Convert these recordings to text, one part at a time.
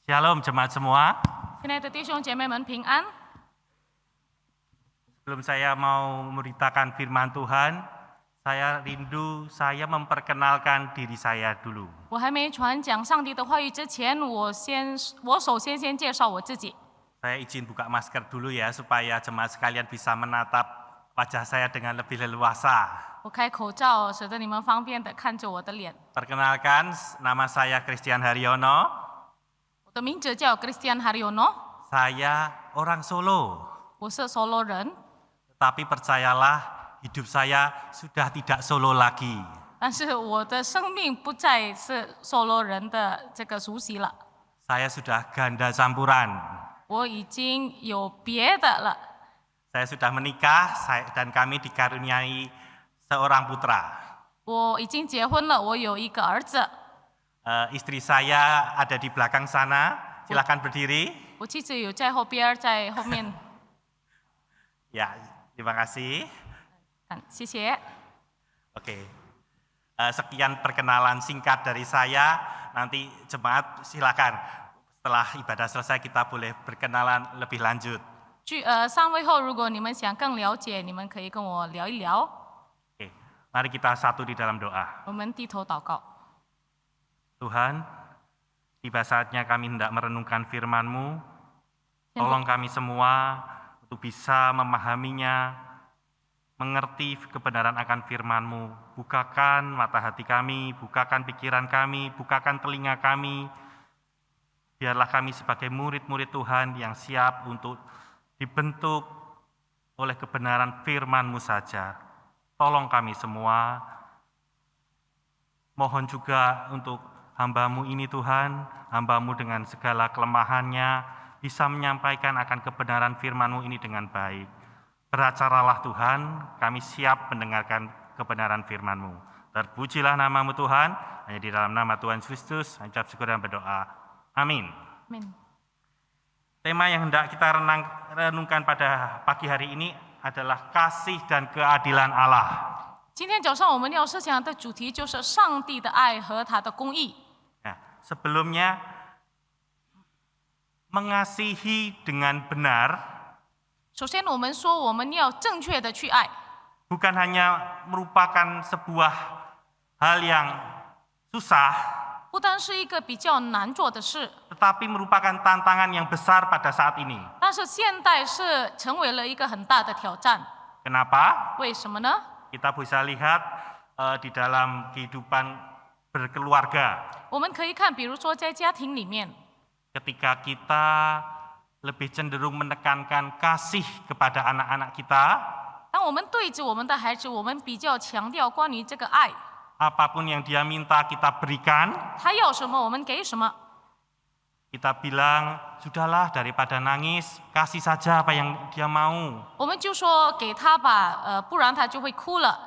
Shalom jemaat semua. 亲爱的弟兄姐妹们平安。 Sebelum saya mau memberitakan firman Tuhan, saya rindu saya memperkenalkan diri saya dulu. 我还没传讲上帝的话语之前，我首先先介绍我自己。 Saya izin buka masker dulu ya, supaya jemaat sekalian bisa menatap wajah saya dengan lebih leluasa. 我开口罩，使得你们方便的看着我的脸。 Perkenalkan, nama saya Christian Haryono. 我的名字叫 Christian Haryono， Saya orang Solo. 我是 Solo 人， Tetapi percayalah, hidup saya sudah tidak Solo lagi. 但是我的生命不再是 Solo 人的这个熟悉了， Saya sudah ganda campuran. 我已经有别的了。 Saya sudah menikah dan kami dikaruniai seorang putra. 我已经结婚了，我有一个儿子。 Istri saya ada di belakang sana, silakan berdiri. 我妻子有在后边，在后面。 Ya, terima kasih. 谢谢。 Oke, sekian perkenalan singkat dari saya. Nanti jemaat silakan. Setelah ibadah selesai kita boleh berkenalan lebih lanjut. 上位后，如果你们想更了解，你们可以跟我聊一聊。 Oke, mari kita satu di dalam doa. 我们低头祷告。 Tuhan, tiba saatnya kami hendak merenungkan firman-Mu. Tolong kami semua untuk bisa memahaminya, mengerti kebenaran akan firman-Mu. Bukakan mata hati kami, bukakan pikiran kami, bukakan telinga kami. Biarlah kami sebagai murid-murid Tuhan yang siap untuk dibentuk oleh kebenaran firman-Mu saja. Tolong kami semua. Mohon juga untuk hamba-Mu ini Tuhan, hamba-Mu dengan segala kelemahannya, bisa menyampaikan akan kebenaran firman-Mu ini dengan baik. Beracaralah Tuhan, kami siap mendengarkan kebenaran firman-Mu. Terpujilah nama-Mu Tuhan, hanya di dalam nama Tuhan Kristus, ucap syukur dan berdoa. Amin. Amin. Tema yang hendak kita renungkan pada pagi hari ini adalah kasih dan keadilan Allah. 今天早上我们要思想的主题就是上帝的爱和他的公义。 Nah, sebelumnya mengasihi dengan benar 首先，我们说我们要正确的去爱， bukan hanya merupakan sebuah hal yang susah, 不单是一个比较难做的事， tetapi merupakan tantangan yang besar pada saat ini. 但是现代是成为了一个很大的挑战。 Kenapa? 为什么呢？ Kita bisa lihat di dalam kehidupan berkeluarga. 我们可以看，比如说在家庭里面， Ketika kita lebih cenderung menekankan kasih kepada anak-anak kita, 当我们对着我们的孩子，我们比较强调关于这个爱， apapun yang dia minta kita berikan. 他要什么我们给什么。 Kita bilang, sudahlah daripada nangis, kasih saja apa yang dia mau. 我们就说给他吧，不然他就会哭了。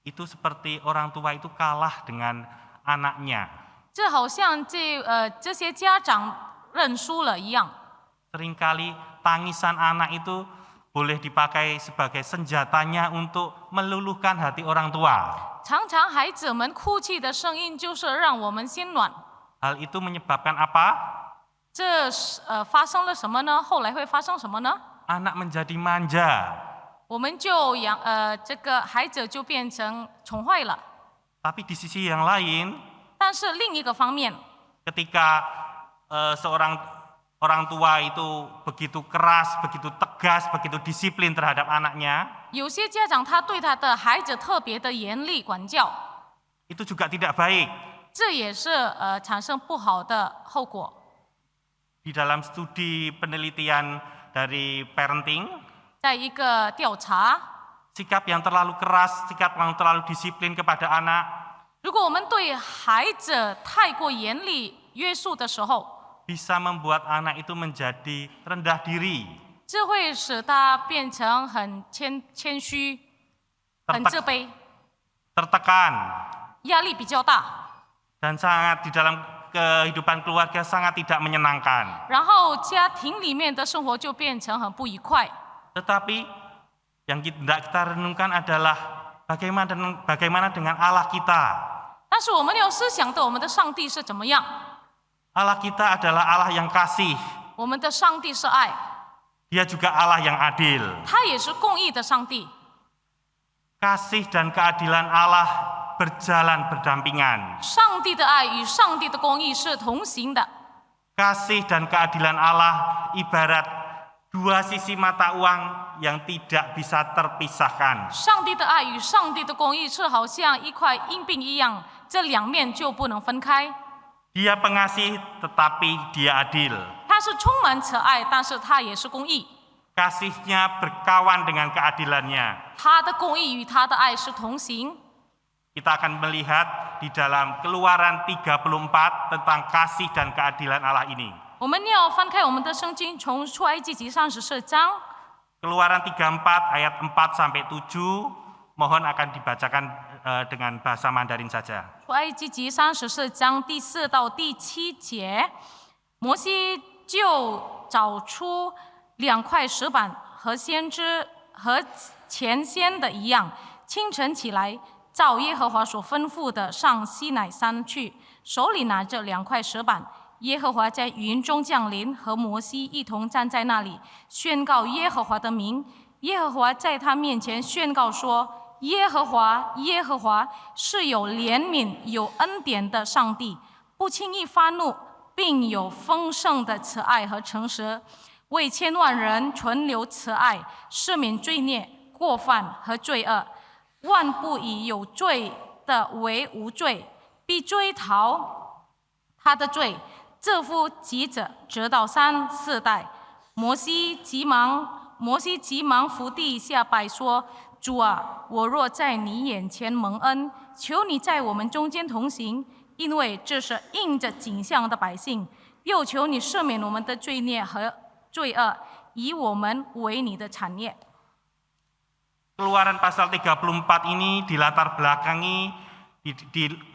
Itu seperti orang tua itu kalah dengan anaknya. 这好像这些家长认输了一样。 Seringkali tangisan anak itu boleh dipakai sebagai senjatanya untuk meluluhkan hati orang tua. 常常孩子们哭泣的声音就是让我们心暖。 Hal itu menyebabkan apa? 这发生了什么呢？后来会发生什么呢？ Anak menjadi manja. 我们就这个孩子就变成宠坏了。 Tapi di sisi yang lain, 但是另一个方面， ketika seorang orang tua itu begitu keras, begitu tegas, begitu disiplin terhadap anaknya, 有些家长他对他的孩子特别的严厉管教， itu juga tidak baik. 这也是产生不好的后果。 Di dalam studi penelitian dari parenting, 在一个调查， sikap yang terlalu keras, sikap yang terlalu disiplin kepada anak, 如果我们对孩子太过严厉约束的时候， bisa membuat anak itu menjadi rendah diri, 这会使他变成很谦虚、很自卑， tertekan, 压力比较大， dan sangat di dalam kehidupan keluarga sangat tidak menyenangkan. 然后家庭里面的生活就变成很不愉快。 Tetapi yang kita renungkan adalah bagaimana dengan Allah kita. 但是我们要思想的，我们的上帝是怎么样？ Allah kita adalah Allah yang kasih. 我们的上帝是爱， Dia juga Allah yang adil. 他也是公义的上帝。 Kasih dan keadilan Allah berjalan berdampingan. 上帝的爱与上帝的公义是同行的。 Kasih dan keadilan Allah ibarat dua sisi mata uang yang tidak bisa terpisahkan. 上帝的爱与上帝的公义是好像一块硬币一样，这两面就不能分开。 Dia pengasih tetapi dia adil. 他是充满慈爱，但是他也是公义。 Kasihnya berkawan dengan keadilannya. 他的公义与他的爱是同行。 Kita akan melihat di dalam Keluaran 34 tentang kasih dan keadilan Allah ini. 我们要翻开我们的圣经，从出埃及记34章。 Keluaran 34 ayat 4 sampai 7, mohon akan dibacakan dengan bahasa Mandarin saja. 出埃及记34章第4到第7节，摩西就找出2块石板，和先知和前先的一样，清晨起来，照耶和华所吩咐的上西乃山去，手里拿着2块石板。耶和华在云中降临，和摩西一同站在那里，宣告耶和华的名。耶和华在他面前宣告说：耶和华，耶和华是有怜悯、有恩典的上帝，不轻易发怒，并有丰盛的慈爱和诚实，为千万人存留慈爱，赦免罪孽、过犯和罪恶，万不以有罪的为无罪，必追讨他的罪。这夫记着，直到3、4代。摩西急忙伏地下拜说：主啊，我若在你眼前蒙恩，求你在我们中间同行，因为这是应着景象的百姓。又求你赦免我们的罪孽和罪恶，以我们为你的产业。 Keluaran pasal 34 ini dilatar belakangi di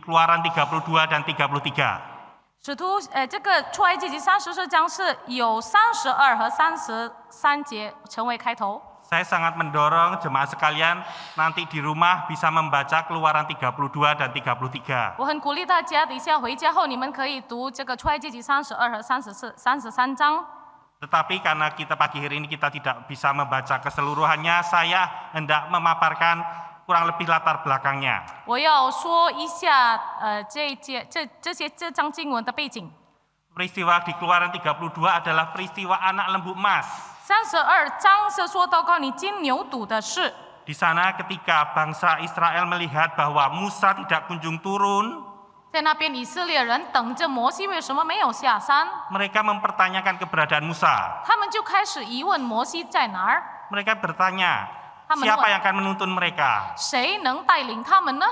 Keluaran 32 dan 33. 这个出埃及记34章是有32和33节成为开头。 Saya sangat mendorong jemaat sekalian nanti di rumah bisa membaca Keluaran 32 dan 33. 我很鼓励大家，等一下回家后你们可以读这个出埃及记32和33章。 Tetapi karena kita pagi hari ini kita tidak bisa membaca keseluruhannya, saya hendak memaparkan kurang lebih latar belakangnya. 我要说一下这章经文的背景。 Peristiwa di Keluaran 32 adalah peristiwa anak lembu emas. 32章是说到关于金牛犊的事。 Di sana ketika bangsa Israel melihat bahwa Musa tidak kunjung turun, 在那边以色列人等着摩西为什么没有下山， mereka mempertanyakan keberadaan Musa. 他们就开始疑问摩西在哪儿， Mereka bertanya, 他们 siapa 问 yang akan menuntun mereka? 谁能带领他们呢？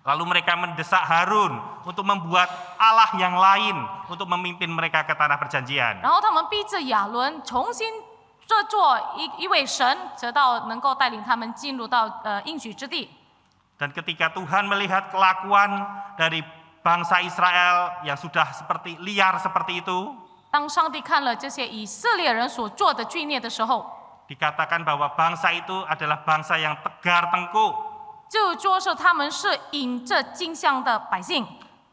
Lalu mereka mendesak Harun untuk membuat Allah yang lain untuk memimpin mereka ke tanah perjanjian. 然后他们逼着亚伦重新做一位神，直到能够带领他们进入到应许之地。 Dan ketika Tuhan melihat kelakuan dari bangsa Israel yang sudah seperti liar seperti itu, 当上帝看了这些以色列人所做的罪孽的时候， dikatakan bahwa bangsa itu adalah bangsa yang tegar tengkuk. 就说是他们是引着镜像的百姓。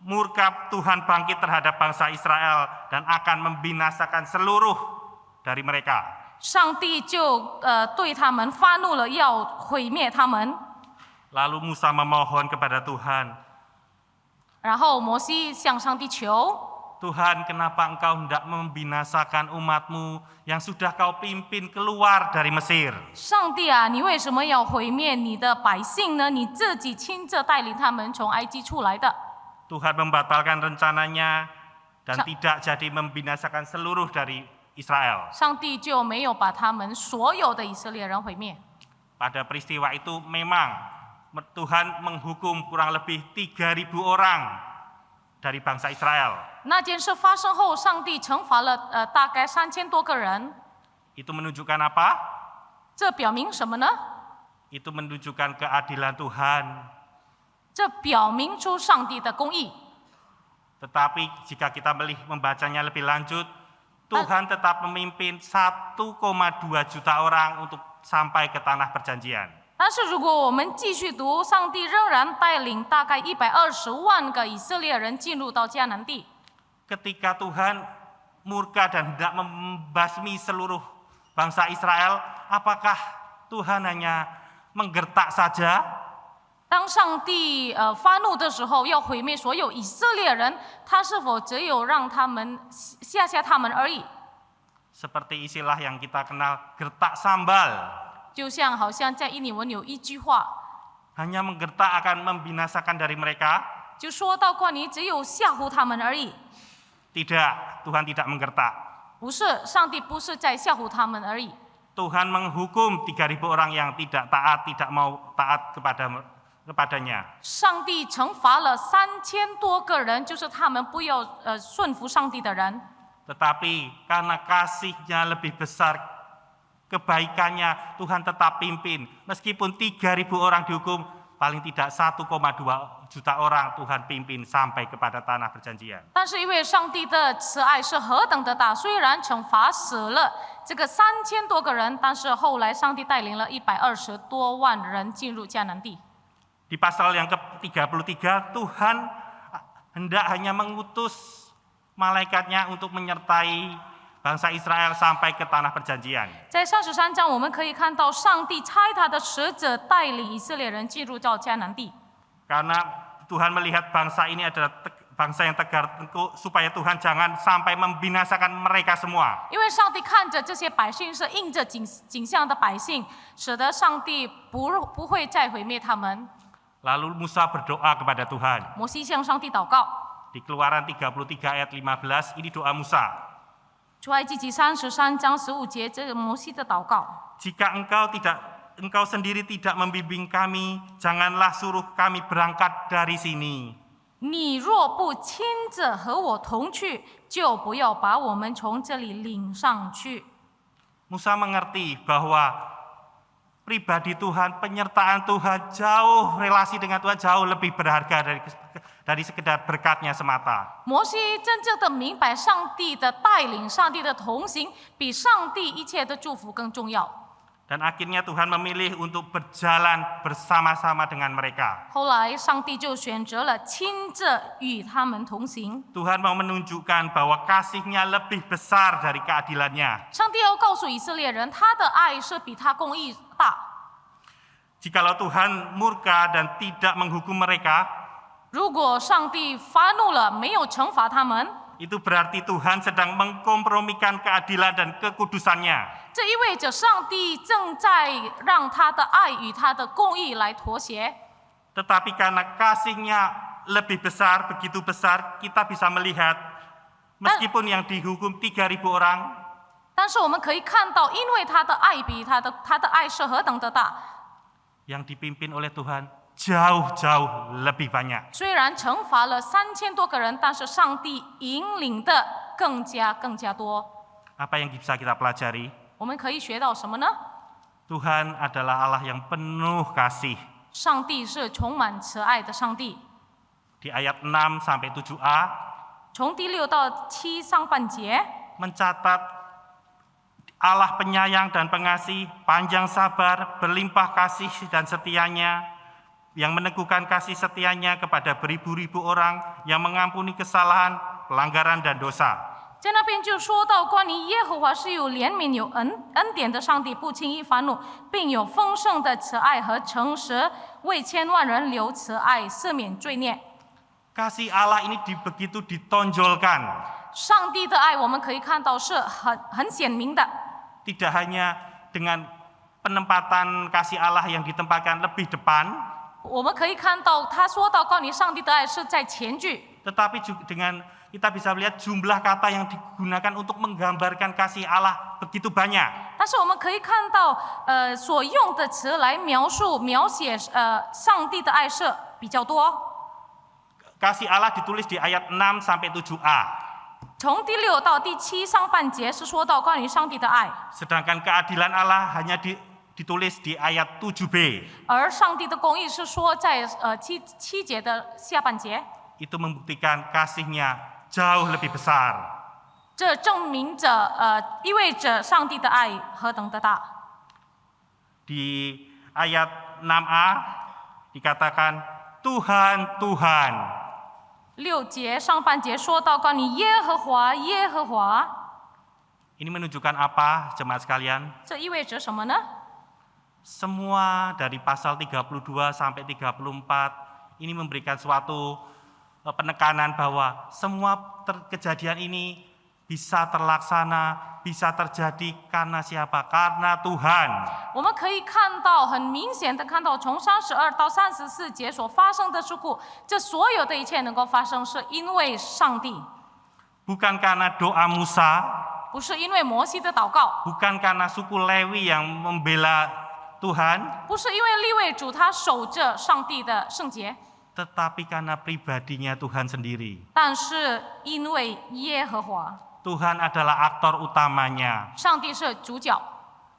Murka Tuhan bangkit terhadap bangsa Israel dan akan membinasakan seluruh dari mereka. 上帝就对他们发怒了，要毁灭他们。 Lalu Musa memohon kepada Tuhan, 然后摩西向上帝求， Tuhan, kenapa engkau hendak membinasakan umatmu yang sudah kau pimpin keluar dari Mesir? 上帝啊，你为什么要毁灭你的百姓呢？你自己亲自带领他们从埃及出来的。 Tuhan membatalkan rencananya dan Sa- tidak jadi membinasakan seluruh dari Israel. 上帝就没有把他们所有的以色列人毁灭。 Pada peristiwa itu memang Tuhan menghukum kurang lebih 3.000 orang dari bangsa Israel. 那件事发生后，上帝惩罚了大概3000多个人。 Itu menunjukkan apa? 这表明什么呢？ Itu menunjukkan keadilan Tuhan. 这表明出上帝的公义。 Tetapi jika kita membacanya lebih lanjut, Tuhan tetap memimpin 1,2 juta orang untuk sampai ke tanah perjanjian. 但是如果我们继续读，上帝仍然带领大概120万个以色列人进入到迦南地。ketika Tuhan murka dan hendak membasmi seluruh bangsa Israel, apakah Tuhan hanya menggertak saja? 当上帝发怒的时候，要毁灭所有以色列人，他是否只有让他们吓他们而已？ Seperti istilah yang kita kenal, gertak sambal. 就像好像在印尼文有一句话， Hanya menggertak akan membinasakan dari mereka? 就说到关于只有吓唬他们而已。 Tidak, Tuhan tidak menggertak. 不是，上帝不是在吓唬他们而已。 Tuhan menghukum 3.000 orang yang tidak taat, tidak mau taat kepadanya. 上帝惩罚了3000多个人，就是他们不要顺服上帝的人。 Tetapi karena kasih-Nya lebih besar, kebaikannya Tuhan tetap pimpin. Meskipun 3.000 orang dihukum, paling tidak 1,2 juta orang Tuhan pimpin sampai kepada tanah perjanjian. 但是因为上帝的慈爱是何等的大，虽然惩罚死了这个3000多个人，但是后来上帝带领了120多万人进入迦南地。 Di pasal yang ke-33, Tuhan hendak hanya mengutus malaikatnya untuk menyertai bangsa Israel sampai ke tanah perjanjian. 在33章，我们可以看到上帝差他的使者带领以色列人进入到迦南地。 Karena Tuhan melihat bangsa ini adalah bangsa yang tegar tengkuk, supaya Tuhan jangan sampai membinasakan mereka semua. 因为上帝看着这些百姓是应着景象的百姓，使得上帝不会再毁灭他们。 Lalu Musa berdoa kepada Tuhan. 摩西向上帝祷告。 Di Keluaran 33 ayat 15, ini doa Musa. 出埃及记33章15节，这个摩西的祷告。 Jika engkau sendiri tidak membimbing kami, janganlah suruh kami berangkat dari sini. 你若不亲自和我同去，就不要把我们从这里领上去。 Musa mengerti bahwa pribadi Tuhan, penyertaan Tuhan jauh, relasi dengan Tuhan jauh lebih berharga dari sekedar berkat-Nya semata. 摩西真正的明白，上帝的带领、上帝的同行，比上帝一切的祝福更重要。 Dan akhirnya Tuhan memilih untuk berjalan bersama-sama dengan mereka. 后来，上帝就选择了亲自与他们同行。 Tuhan mau menunjukkan bahwa kasih-Nya lebih besar dari keadilan-Nya. 上帝要告诉以色列人，他的爱是比他公义大。 Jikalau Tuhan murka dan tidak menghukum mereka, 如果上帝发怒了，没有惩罚他们， itu berarti Tuhan sedang mengkompromikan keadilan dan kekudusan-Nya. 这意味着上帝正在让他的爱与他的公义来妥协。 Tetapi karena kasih-Nya lebih besar, begitu besar, kita bisa melihat meskipun yang dihukum 3.000 orang, 但是我们可以看到，因为他的爱比他的爱是何等的大， yang dipimpin oleh Tuhan jauh-jauh lebih banyak. 虽然惩罚了3000多个人，但是上帝引领的更加多。 Apa yang bisa kita pelajari? 我们可以学到什么呢？ Tuhan adalah Allah yang penuh kasih. 上帝是充满慈爱的上帝。 Di ayat 6 sampai 7a 从第6到7上半节， mencatat Allah penyayang dan pengasih, panjang sabar, berlimpah kasih dan setianya, yang meneguhkan kasih setianya kepada beribu-ribu orang, yang mengampuni kesalahan, pelanggaran dan dosa. 在那边就说到关于耶和华是有怜悯、有恩典的上帝，不轻易发怒，并有丰盛的慈爱和诚实，为千万人流慈爱，赦免罪孽。 Kasih Allah ini begitu ditonjolkan. 上帝的爱，我们可以看到是很显明的。 Tidak hanya dengan penempatan kasih Allah yang ditempatkan lebih depan, 我们可以看到他说到关于上帝的爱是在前句， tetapi juga dengan kita bisa melihat jumlah kata yang digunakan untuk menggambarkan kasih Allah begitu banyak. 但是我们可以看到，所用的词来描写上帝的爱是比较多。 Kasih Allah ditulis di ayat 6 sampai 7a. 从第6到第7上半节是说到关于上帝的爱， Sedangkan keadilan Allah hanya ditulis di ayat 7b. 而上帝的公义是说在7节的下半节。 Itu membuktikan kasih-Nya jauh lebih besar. 这证明着意味着上帝的爱何等的大。 Di ayat 6a dikatakan Tuhan, Tuhan. 6节上半节说到关于耶和华，耶和华， Ini menunjukkan apa, jemaat sekalian? 这意味着什么呢？ Semua dari pasal 32 sampai 34 ini memberikan suatu penekanan bahwa semua kejadian ini bisa terlaksana, bisa terjadi karena siapa? Karena Tuhan. 我们可以看到，很明显的看到，从32到34节所发生的事故，这所有的一切能够发生，是因为上帝， Bukan karena doa Musa, 不是因为摩西的祷告， bukan karena suku Lewi yang membela Tuhan, 不是因为利未主他守着上帝的圣洁， tetapi karena pribadinya Tuhan sendiri. 但是因为耶和华， Tuhan adalah aktor utamanya. 上帝是主角。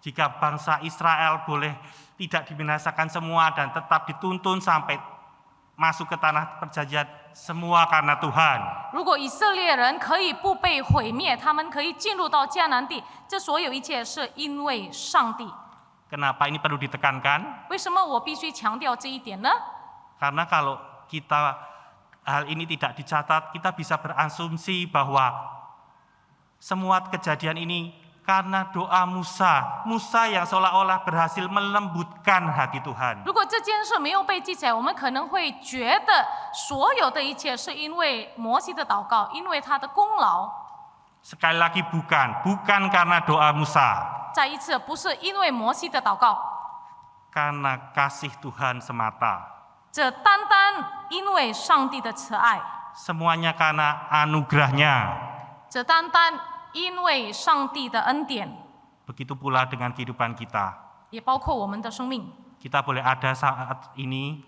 Jika bangsa Israel boleh tidak dibinasakan semua dan tetap dituntun sampai masuk ke tanah perjanjian, semua karena Tuhan. 如果以色列人可以不被毁灭，他们可以进入到迦南地，这所有一切是因为上帝。 Kenapa ini perlu ditekankan? 为什么我必须强调这一点呢？ Karena kalau kita hal ini tidak dicatat, kita bisa berasumsi bahwa semua kejadian ini karena doa Musa. Musa yang seolah-olah berhasil melembutkan hati Tuhan. 如果这件事没有被记载，我们可能会觉得所有的一切是因为摩西的祷告，因为他的功劳。 Sekali lagi bukan karena doa Musa. 再一次，不是因为摩西的祷告， Karena kasih Tuhan semata. 这单单因为上帝的慈爱， Semuanya karena anugerahnya. 这单单因为上帝的恩典， Begitu pula dengan kehidupan kita. 也包括我们的生命。 Kita boleh ada saat ini,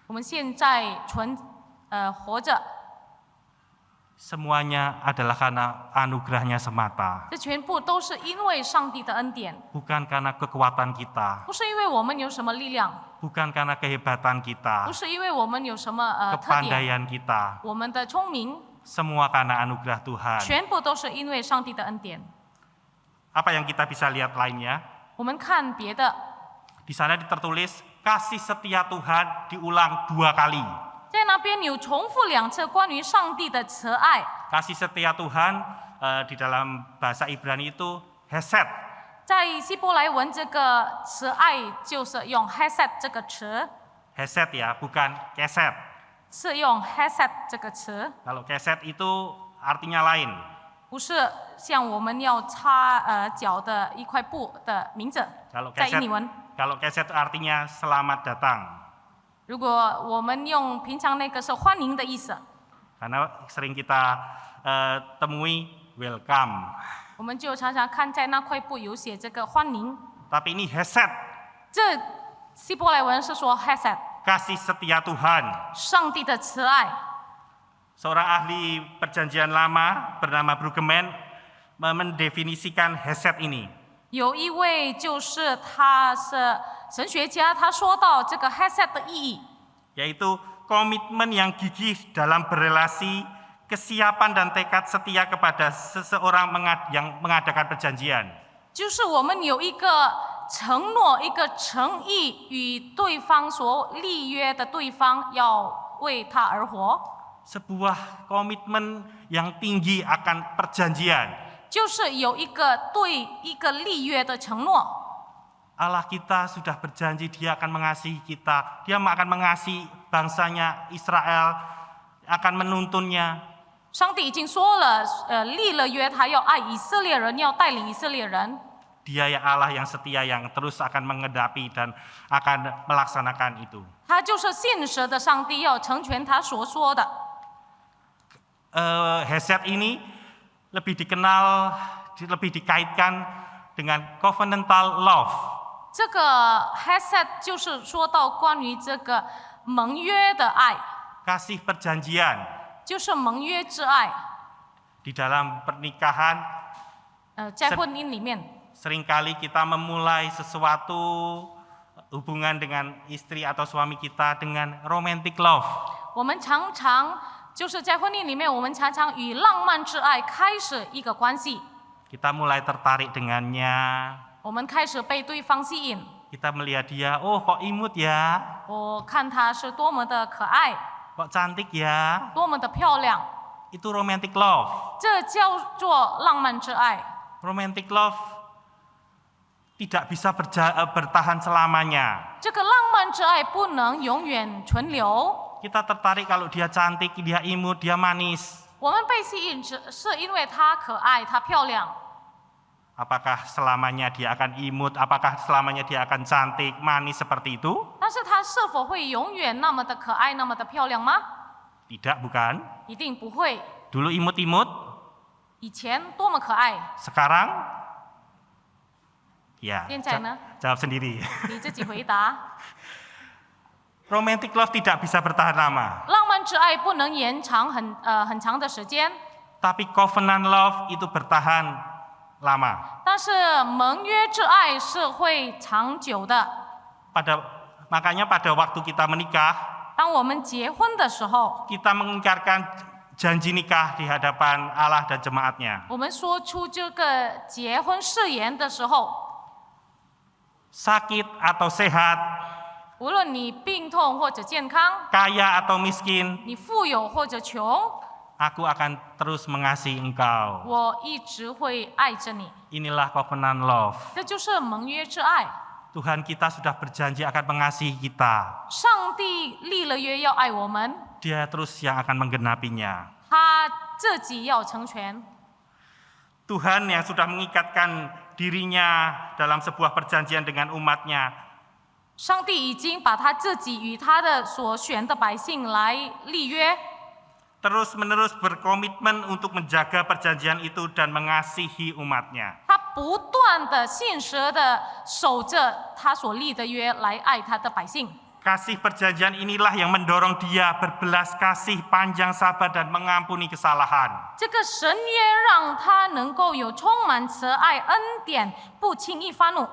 我们现在活着， semuanya adalah karena anugerahnya semata. 这全部都是因为上帝的恩典， Bukan karena kekuatan kita, 不是因为我们有什么力量， bukan karena kehebatan 不 kita, 是因为我们有什么特点， kepandaian kita. 我们的聪明， Semua karena anugerah Tuhan. 全部都是因为上帝的恩典。 Apa yang kita bisa lihat lainnya? 我们看别的， Di sana tertulis kasih setia Tuhan diulang 2 kali. 在那边有重复2次关于上帝的慈爱。 Kasih setia Tuhan di dalam bahasa Ibrani itu hesed. 在希伯来文，这个慈爱就是用 hesed 这个词， Hesed ya, bukan keset. 是用 hesed 这个词， Kalau keset itu artinya lain. 不是像我们要擦脚的一块布的名字。 Kalau 在印尼 keset, 文， kalau keset itu artinya selamat datang. 如果我们用平常那个是欢迎的意思， Karena sering kita temui welcome. 我们就常常看在那块布有写这个欢迎。 Tapi ini hesed, 这希伯来文是说 hesed， kasih setia Tuhan. 上帝的慈爱。 Seorang ahli perjanjian lama bernama Brueggemann mendefinisikan hesed ini. 有一位就是他是神学家，他说到这个 hesed 的意义， Yaitu komitmen yang gigih dalam berelasi, kesiapan dan tekad setia kepada seseorang yang mengadakan perjanjian. 就是我们有一个承诺、一个诚意，与对方所立约的对方要为他而活， Sebuah komitmen yang tinggi akan perjanjian. 就是有一个对一个立约的承诺。 Allah kita sudah berjanji Dia akan mengasihi kita. Dia akan mengasihi bangsanya Israel, akan menuntunnya. 上帝已经说了，立了约，他要爱以色列人，要带领以色列人。 Dia ya Allah yang setia yang terus akan mengedapi dan akan melaksanakan itu. 他就是信实的上帝，要成全他所说的。 Hesed ini lebih dikenal, lebih dikaitkan dengan covenantal love. 这个 hesed 就是说到关于这个盟约的爱， Kasih perjanjian. 就是盟约之爱。 Di dalam pernikahan 在婚姻里面， seringkali kita memulai sesuatu hubungan dengan istri atau suami kita dengan romantic love. 我们常常就是在婚姻里面，我们常常以浪漫之爱开始一个关系， Kita mulai tertarik dengannya. 我们开始被对方吸引。 Kita melihat dia, oh kok imut ya. 我看他是多么的可爱， Kok cantik ya? 多么的漂亮， Itu romantic love. 这叫做浪漫之爱。 Romantic love tidak bisa bertahan selamanya. 这个浪漫之爱不能永远存留。 Kita tertarik kalau dia cantik, dia imut, dia manis. 我们被吸引是因为她可爱，她漂亮。 Apakah selamanya dia akan imut? Apakah selamanya dia akan cantik, manis seperti itu? 但是她是否会永远那么的可爱，那么的漂亮吗？ Tidak, bukan. 一定不会。 Dulu imut-imut, 以前多么可爱， sekarang ya. 现在呢？ Jawab sendiri. 你自己回答。 Romantic love tidak bisa bertahan lama. 浪漫之爱不能延长很长的时间， Tapi covenant love itu bertahan lama. 但是盟约之爱是会长久的。 Makanya pada waktu kita menikah, 当我们结婚的时候， kita mengingkarkan janji nikah di hadapan Allah dan jemaatnya. 我们说出这个结婚誓言的时候， Sakit atau sehat, 无论你病痛或者健康， kaya atau miskin, 你富有或者穷， aku akan terus mengasihi engkau. 我一直会爱着你。 Inilah covenant love. 这就是盟约之爱。 Tuhan kita sudah berjanji akan mengasihi kita. 上帝立了约要爱我们， Dia terus yang akan menggenapinya. 他自己要成全。 Tuhan yang sudah mengikatkan dirinya dalam sebuah perjanjian dengan umatnya, 上帝已经把他自己与他的所选的百姓来立约， terus-menerus berkomitmen untuk menjaga perjanjian itu dan mengasihi umatnya. 他不断的信实的守着他所立的约来爱他的百姓。 Kasih perjanjian inilah yang mendorong dia berbelas kasih, panjang sabar dan mengampuni kesalahan. 这个神约让他能够有充满慈爱、恩典，不轻易发怒。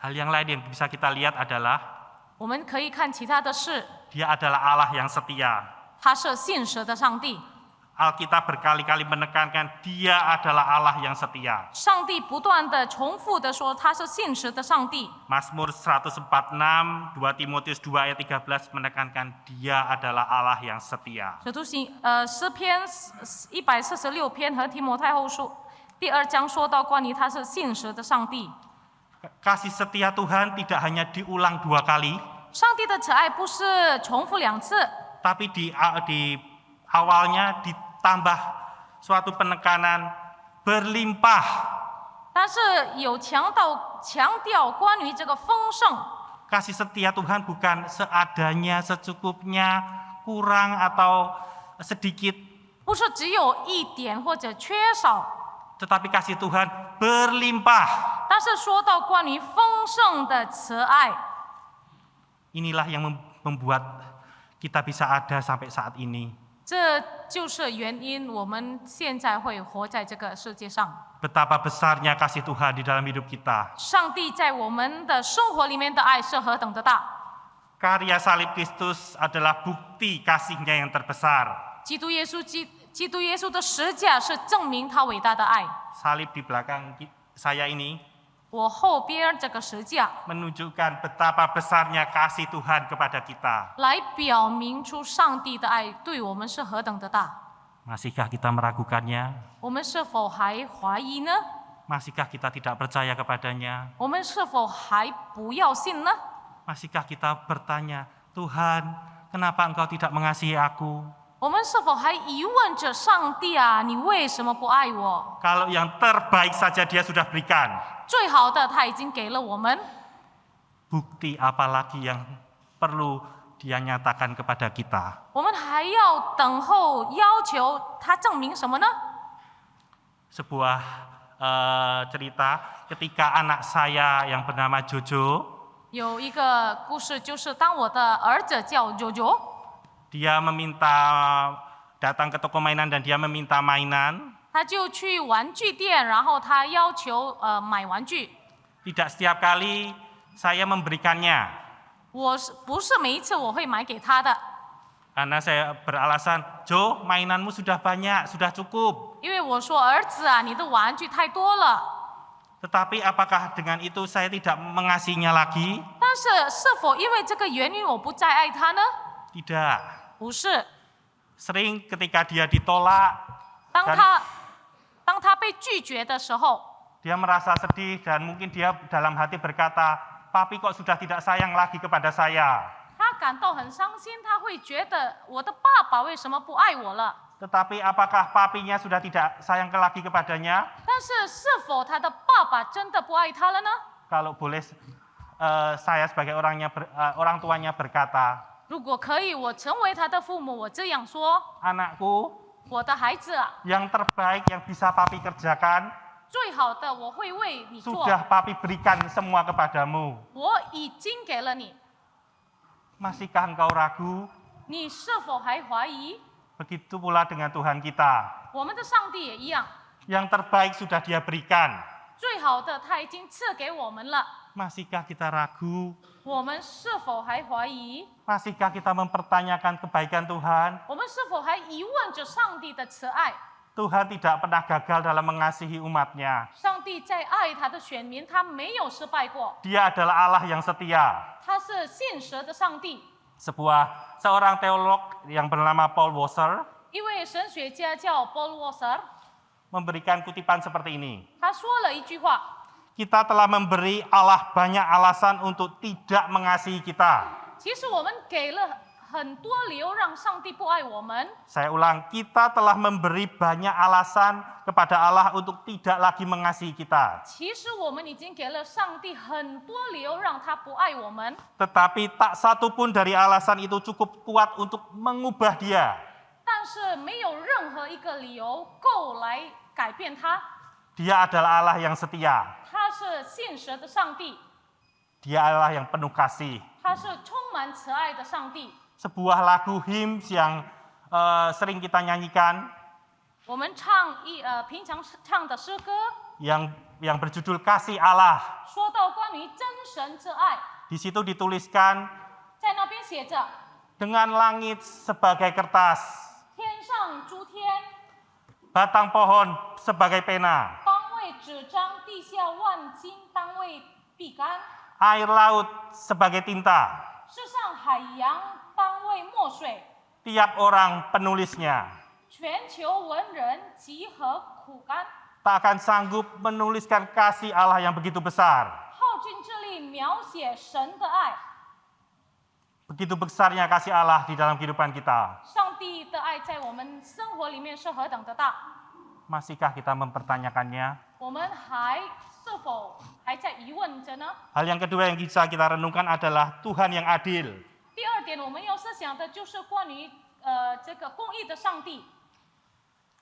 Hal yang lain yang bisa kita lihat adalah 我们可以看其他的事， Dia adalah Allah yang setia. 他是信实的上帝。 Alkitab berkali-kali menekankan Dia adalah Allah yang setia. 上帝不断的重复的说他是信实的上帝。 Mazmur 146, 2 Timotius 2 ayat 13 menekankan Dia adalah Allah yang setia. 使徒行诗篇146篇和提摩太后书第2章说到关于他是信实的上帝。 Kasih setia Tuhan tidak hanya diulang 2 kali, 上帝的慈爱不是重复2次， tapi di awalnya ditambah suatu penekanan berlimpah. 但是有强调关于这个丰盛。 Kasih setia Tuhan bukan seadanya, secukupnya, kurang atau sedikit, 不是只有一点或者缺少， tetapi kasih Tuhan berlimpah. 但是说到关于丰盛的慈爱， Inilah yang membuat kita bisa ada sampai saat ini. 这就是原因我们现在会活在这个世界上。 Betapa besarnya kasih Tuhan di dalam hidup kita. 上帝在我们的生活里面的爱是何等的大！ Karya salib Kristus adalah bukti kasihnya yang terbesar. 基督耶稣的十架是证明他伟大的爱。 Salib di belakang saya ini 我后边这个十架 menunjukkan betapa besarnya kasih Tuhan kepada kita. 来表明出上帝的爱对我们是何等的大。 Masihkah kita meragukannya? 我们是否还怀疑呢？ Masihkah kita tidak percaya kepadanya? 我们是否还不要信呢？ Masihkah kita bertanya, Tuhan, kenapa Engkau tidak mengasihi aku? 我们是否还疑问着上帝啊，你为什么不爱我？ Kalau yang terbaik saja Dia sudah berikan. 最好的他已经给了我们， Bukti apa lagi yang perlu Dia nyatakan kepada kita? 我们还要等候要求他证明什么呢？ Sebuah cerita ketika anak saya yang bernama Jojo, 有一个故事，就是当我的儿子叫九九， dia datang ke toko mainan dan dia meminta mainan. 他就去玩具店，然后他要求买玩具。 Tidak setiap kali saya memberikannya. 不是每一次我会买给他的， Karena saya beralasan, Jo, mainanmu sudah banyak, sudah cukup. 因为我说儿子啊，你的玩具太多了。 Tetapi apakah dengan itu saya tidak mengasihinya lagi? 但是是否因为这个原因我不再爱他呢？ Tidak. 不是。 Sering ketika dia ditolak, 当他被拒绝的时候， dia merasa sedih dan mungkin dia dalam hati berkata, "Papi kok sudah tidak sayang lagi kepada saya?" 他感到很伤心，他会觉得我的爸爸为什么不爱我了？ Tetapi apakah papinya sudah tidak sayang lagi kepadanya? 但是是否他的爸爸真的不爱他了呢？ Kalau boleh saya sebagai orang tuanya berkata, 如果可以，我成为他的父母，我这样说： "Anakku, 我的孩子啊， yang terbaik yang bisa papi kerjakan, 最好的我会为你做， sudah papi berikan semua kepadamu. 我已经给了你， Masihkah engkau ragu?" 你是否还怀疑？ Begitu pula dengan Tuhan kita. 我们的上帝也一样， Yang terbaik sudah Dia berikan. 最好的他已经赐给我们了， Masihkah kita ragu? 我们是否还怀疑？ Masihkah kita mempertanyakan kebaikan Tuhan? 我们是否还疑问着上帝的慈爱？ Tuhan tidak pernah gagal dalam mengasihi umatnya. 上帝在爱他的选民，他没有失败过， Dia adalah Allah yang setia. 他是信实的上帝。 Seorang teolog yang bernama Paul Washer 一位神学家叫 Paul Washer， memberikan kutipan seperti ini. 他说了一句话： Kita telah memberi Allah banyak alasan untuk tidak mengasihi kita. 其实我们给了很多理由让上帝不爱我们。 Saya ulang, kita telah memberi banyak alasan kepada Allah untuk tidak lagi mengasihi kita. 其实我们已经给了上帝很多理由让他不爱我们， Tetapi tak satu pun dari alasan itu cukup kuat untuk mengubah dia. 但是没有任何一个理由够来改变他。 Dia adalah Allah yang setia. 他是信实的上帝， Dia Allah yang penuh kasih. 他是充满慈爱的上帝。 Sebuah lagu hymns yang sering kita nyanyikan 我们平常唱的诗歌， yang berjudul Kasih Allah. 说到关于真神之爱， Di situ dituliskan 在那边写着： dengan langit sebagai kertas, 天上诸天， batang pohon sebagai pena, 当为纸张；地下万金，当为笔杆； air laut sebagai tinta. 世上海洋，当为墨水。 Tiap orang penulisnya 全球文人集合苦干， tak akan sanggup menuliskan kasih Allah yang begitu besar. 耗尽智力描写神的爱。 Begitu besarnya kasih Allah di dalam kehidupan kita. 上帝的爱在我们生活里面是何等的大， Masihkah kita mempertanyakannya? 我们是否还在疑问着呢？ Hal yang kedua yang bisa kita renungkan adalah Tuhan yang adil. 第二点，我们要思想的就是关于这个公义的上帝。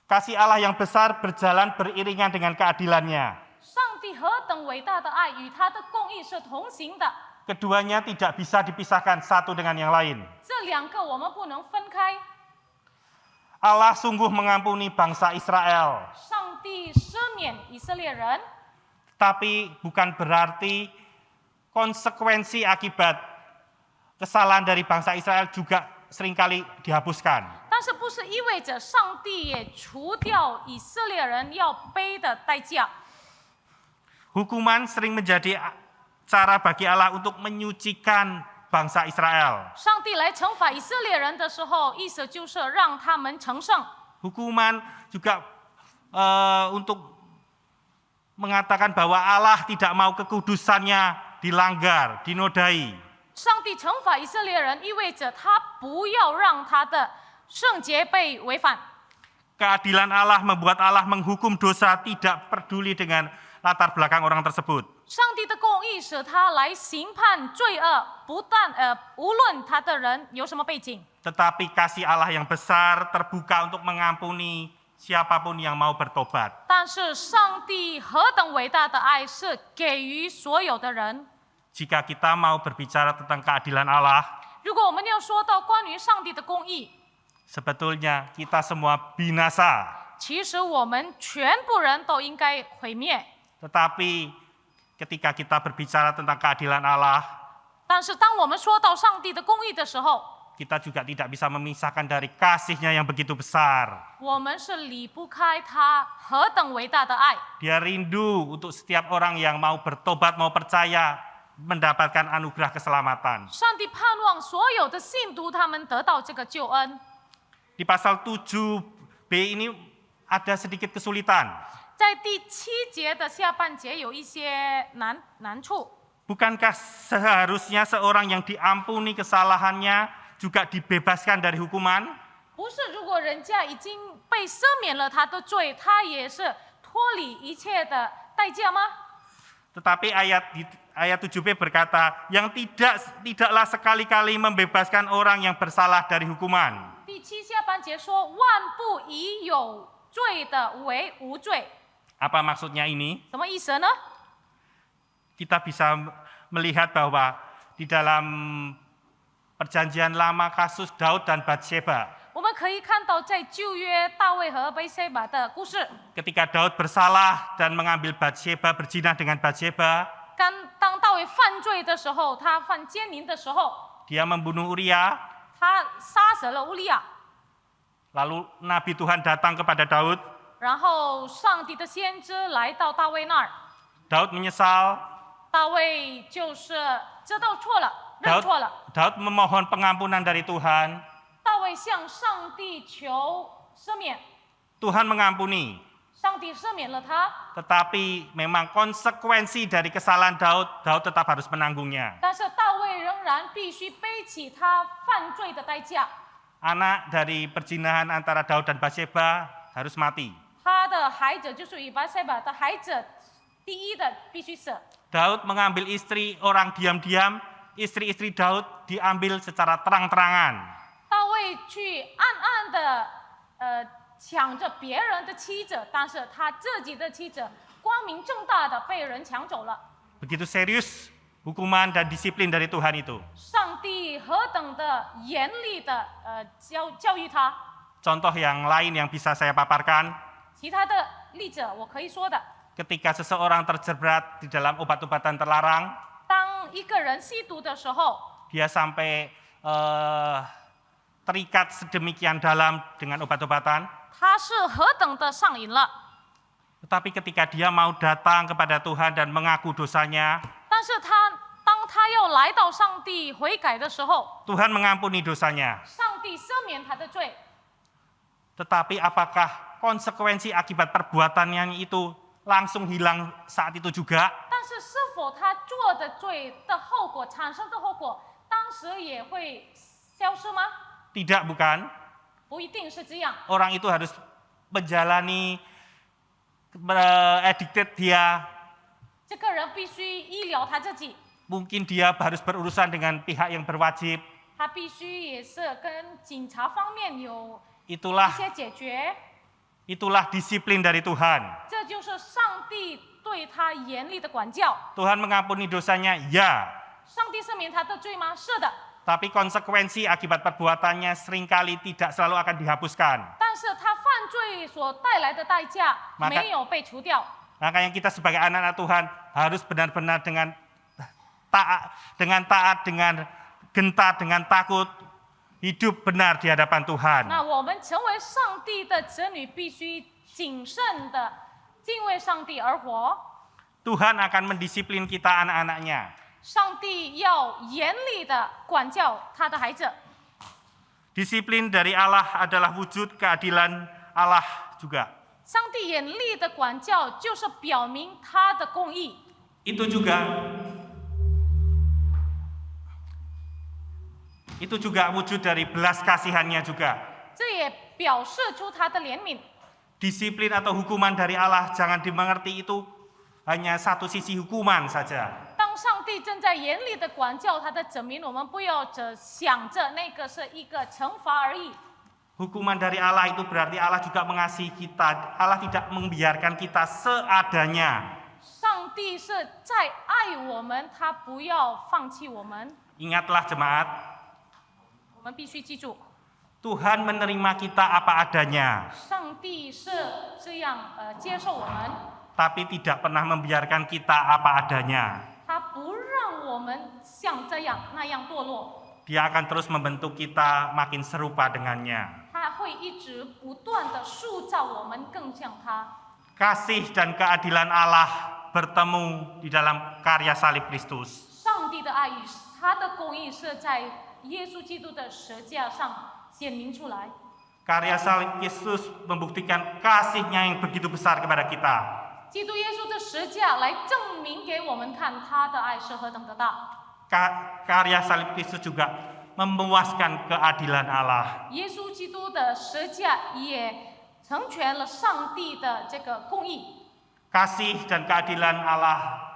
Kasih Allah yang besar berjalan beriringan dengan keadilannya. 上帝何等伟大的爱与他的公义是同行的， Keduanya tidak bisa dipisahkan satu dengan yang lain. 这两个我们不能分开。 Allah sungguh mengampuni bangsa Israel. 上帝赦免以色列人， Tapi bukan berarti konsekuensi akibat kesalahan dari bangsa Israel juga seringkali dihapuskan. 但是不是意味着上帝也除掉以色列人要背的代价？ Hukuman sering menjadi cara bagi Allah untuk menyucikan bangsa Israel. 上帝来惩罚以色列人的时候，意思就是让他们成圣。 Hukuman juga untuk mengatakan bahwa Allah tidak mau kekudusannya dilanggar, dinodai. 上帝惩罚以色列人，意味着他不要让他的圣洁被违反。 Keadilan Allah membuat Allah menghukum dosa tidak peduli dengan latar belakang orang tersebut. 上帝的公义使他来刑判罪恶，无论他的人有什么背景。 Tetapi kasih Allah yang besar terbuka untuk mengampuni siapapun yang mau bertobat. 但是上帝何等伟大的爱是给予所有的人。 Jika kita mau berbicara tentang keadilan Allah, 如果我们要说到关于上帝的公义， sebetulnya kita semua binasa. 其实我们全部人都应该毁灭。 Tetapi ketika kita berbicara tentang keadilan Allah, 但是当我们说到上帝的公义的时候， kita juga tidak bisa memisahkan dari kasih-Nya yang begitu besar. 我们是离不开他何等伟大的爱。 Dia rindu untuk setiap orang yang mau bertobat, mau percaya mendapatkan anugerah keselamatan. 上帝盼望所有的信徒他们得到这个救恩。 Di pasal 7b ini ada sedikit kesulitan. 在第7节的下半节有一些难处。 Bukankah seharusnya seorang yang diampuni kesalahannya juga dibebaskan dari hukuman? 不是，如果人家已经被赦免了他的罪，他也是脱离一切的代价吗？ Tetapi ayat 7b berkata, yang tidaklah sekali-kali membebaskan orang yang bersalah dari hukuman. 第7下半节说：“万不以有罪的为无罪。” Apa maksudnya ini? 什么意思呢？ Kita bisa melihat bahwa di dalam perjanjian lama kasus Daud dan Batsheba, 我们可以看到，在旧约大卫和贝塞巴的故事， ketika Daud bersalah dan mengambil Batsheba, berzina dengan Batsheba, 当大卫犯罪的时候，他犯奸淫的时候， dia membunuh Uria, 他杀死了乌利亚， lalu Nabi Tuhan datang kepada Daud, 然后上帝的先知来到大卫那儿， Daud menyesal, 大卫就是知道错了，认错了。 Daud memohon pengampunan dari Tuhan, 大卫向上帝求赦免， Tuhan mengampuni. 上帝赦免了他， Tetapi memang konsekuensi dari kesalahan Daud tetap harus menanggungnya. 但是大卫仍然必须背起他犯罪的代价。 Anak dari perzinahan antara Daud dan Batsheba harus mati. 他的孩子就是以巴塞巴的孩子，第一的必须死。 Daud mengambil istri orang diam-diam, istri-istri Daud diambil secara terang-terangan. 大卫去暗暗的抢着别人的妻子，但是他自己的妻子光明正大的被人抢走了。 Begitu serius hukuman dan disiplin dari Tuhan itu. 上帝何等的严厉的教育他。 Contoh yang lain yang bisa saya paparkan, 其他的例子我可以说的， ketika seseorang terjerat di dalam obat-obatan terlarang, 当一个人吸毒的时候， dia sampai terikat sedemikian dalam dengan obat-obatan, 他是何等的上瘾了。 tetapi ketika dia mau datang kepada Tuhan dan mengaku dosanya, 但是当他要来到上帝悔改的时候， Tuhan mengampuni dosanya. 上帝赦免他的罪。 Tetapi apakah konsekuensi akibat perbuatannya itu langsung hilang saat itu juga? 但是是否他做的罪的后果产生的后果，当时也会消失吗？ Tidak, bukan. 不一定是这样。 Orang itu harus menjalani addicted dia. 这个人必须医疗他自己， Mungkin dia harus berurusan dengan pihak yang berwajib. 他必须也是跟警察方面有一 Itulah 些解决。 itulah disiplin dari Tuhan. 这就是上帝对他严厉的管教。 Tuhan mengampuni dosanya, ya. 上帝赦免他的罪吗？是的。 Tapi konsekuensi akibat perbuatannya seringkali tidak selalu akan dihapuskan. 但是他犯罪所带来的代价 Maka- 没有被除掉。 Makanya kita sebagai anak-anak Tuhan harus benar-benar dengan taat, dengan gentar, dengan takut, hidup benar di hadapan Tuhan. 那我们成为上帝的子女，必须谨慎的敬畏上帝而活。 Tuhan akan mendisiplin kita anak-anaknya. 上帝要严厉的管教他的孩子。 Disiplin dari Allah adalah wujud keadilan Allah juga. 上帝严厉的管教就是表明他的公义。 Itu juga wujud dari belas kasihannya juga. 这也表示出他的怜悯。 Disiplin atau hukuman dari Allah jangan dimengerti itu hanya satu sisi hukuman saja. 当上帝正在严厉的管教他的子民，我们不要只想着那个是一个惩罚而已。 Hukuman dari Allah itu berarti Allah juga mengasihi kita. Allah tidak membiarkan kita seadanya. 上帝是在爱我们，他不要放弃我们。 Ingatlah jemaat, 我们必须记住， Tuhan menerima kita apa adanya, 上帝是这样接受我们， tapi tidak pernah membiarkan kita apa adanya. 他不让我们像这样那样堕落， Dia akan terus membentuk kita makin serupa dengannya. 他会一直不断的塑造我们更像他。 Kasih dan keadilan Allah bertemu di dalam karya salib Kristus. 上帝的爱与他的公义是在耶稣基督的十架上显明出来。 Karya salib Yesus membuktikan kasih-Nya yang begitu besar kepada kita. 基督耶稣的十架来证明给我们看他的爱是何等的大。 Karya salib Yesus juga memuaskan keadilan Allah. 耶稣基督的十架也成全了上帝的这个公义。 Kasih dan keadilan Allah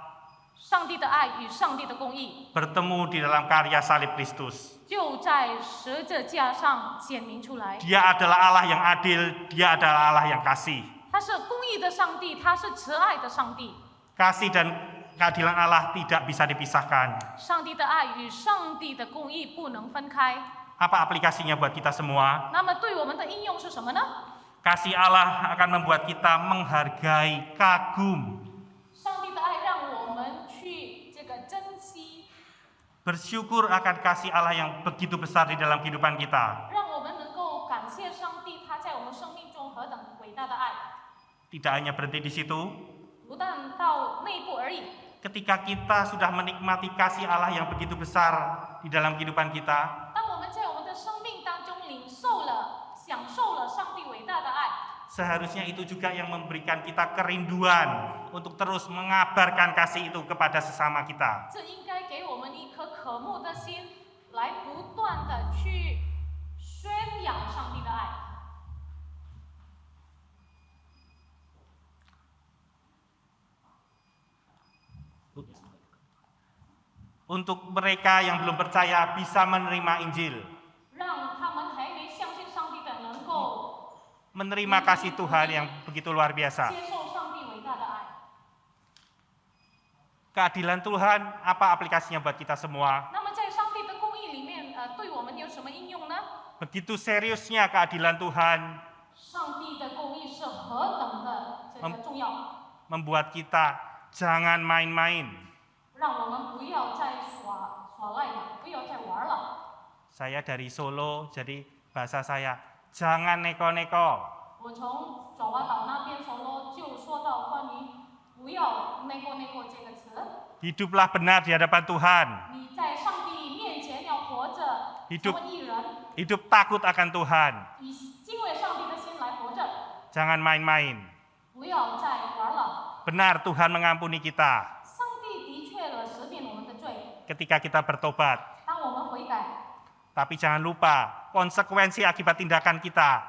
上帝的爱与上帝的公义 bertemu di dalam karya salib Kristus. 就在十字架上显明出来。 Dia adalah Allah yang adil, Dia adalah Allah yang kasih. 他是公义的上帝，他是慈爱的上帝。 Kasih dan keadilan Allah tidak bisa dipisahkan. 上帝的爱与上帝的公义不能分开。 Apa aplikasinya buat kita semua? 那么对我们的应用是什么呢？ Kasih Allah akan membuat kita menghargai, kagum, 上帝的爱让我们去这个珍惜， bersyukur akan kasih Allah yang begitu besar di dalam kehidupan kita. 让我们能够感谢上帝，他在我们生命中何等伟大的爱。 Tidak hanya berhenti di situ, 不但到内部而已， ketika kita sudah menikmati kasih Allah yang begitu besar di dalam kehidupan kita, 当我们在我们的生命当中领受了、享受了上帝伟大的爱， seharusnya itu juga yang memberikan kita kerinduan untuk terus mengabarkan kasih itu kepada sesama kita. 这应该给我们一颗渴慕的心，来不断的去宣扬上帝的爱。 Untuk mereka yang belum percaya bisa menerima Injil, 让他们还没相信上帝的能够 menerima kasih Tuhan yang begitu luar biasa. 接受上帝伟大的爱。 Keadilan Tuhan, apa aplikasinya buat kita semua? 那么在上帝的公义里面，对我们有什么应用呢？ Begitu seriusnya keadilan Tuhan 上帝的公义是何等的这个重要， membuat kita jangan main-main. 让我们不要再耍赖了，不要再玩了。 Saya dari Solo, jadi bahasa saya jangan neko-neko. 我从爪哇岛那边熟咯，就说到关于不要那个这个词。 Hiduplah benar di hadapan Tuhan. 你在上帝面前要活着， Hidup 成为义人， Hidup takut akan Tuhan. 以敬畏上帝的心来活着， Jangan main-main. 不要再玩了。 Benar Tuhan mengampuni kita 上帝的确了赦免我们的罪， ketika kita bertobat. 当我们悔改。 Tapi jangan lupa, konsekuensi akibat tindakan kita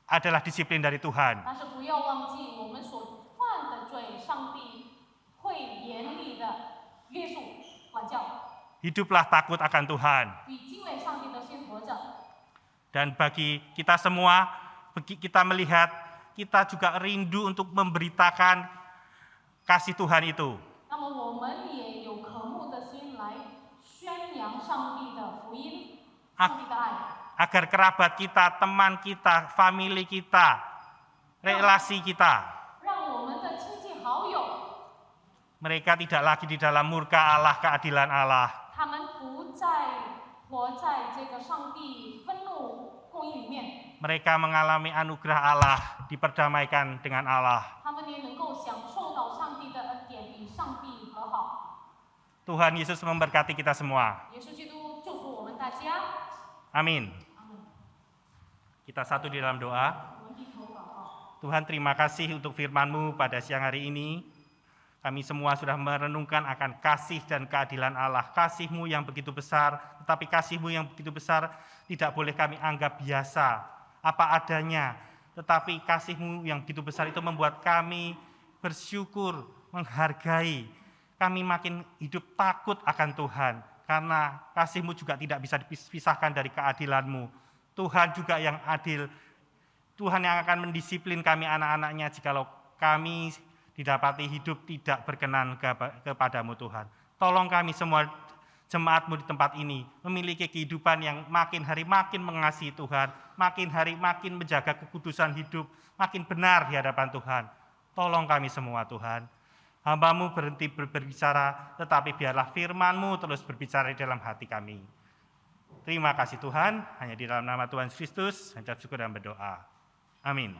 adalah disiplin dari Tuhan. 但是不要忘记我们所犯的罪，上帝会严厉的约束管教， Hiduplah takut akan Tuhan. 以敬畏上帝的心活着。 Dan bagi kita semua, kita melihat, kita juga rindu untuk memberitakan kasih Tuhan itu. 那么我们也有渴慕的心来宣扬上帝的福音，上帝的爱， Agar kerabat kita, teman kita, family kita, relasi kita, 让我们的亲戚好友， mereka tidak lagi di dalam murka Allah, keadilan Allah. 他们不再活在这个上帝愤怒公义里面， Mereka mengalami anugerah Allah, diperdamaikan dengan Allah. 他们也能够享受到上帝的恩典，与上帝和好。 Tuhan Yesus memberkati kita semua. 耶稣基督祝福我们大家。 Amin. 阿门。 Kita satu di dalam doa. 我们低头祷告。 Tuhan, terima kasih untuk firman-Mu pada siang hari ini. Kami semua sudah merenungkan akan kasih dan keadilan Allah. Kasih-Mu yang begitu besar, tetapi kasih-Mu yang begitu besar tidak boleh kami anggap biasa, apa adanya. Tetapi kasih-Mu yang begitu besar itu membuat kami bersyukur, menghargai. Kami makin hidup takut akan Tuhan, karena kasih-Mu juga tidak bisa dipisahkan dari keadilan-Mu. Tuhan juga yang adil, Tuhan yang akan mendisiplin kami anak-anaknya jikalau kami didapati hidup tidak berkenan kepadamu Tuhan. Tolong kami semua jemaat-Mu di tempat ini memiliki kehidupan yang makin hari makin mengasihi Tuhan, makin hari makin menjaga kekudusan hidup, makin benar di hadapan Tuhan. Tolong kami semua Tuhan. Hamba-Mu berhenti berbicara, tetapi biarlah firman-Mu terus berbicara di dalam hati kami. Terima kasih Tuhan, hanya di dalam nama Tuhan Kristus, ucap syukur dan berdoa. Amin.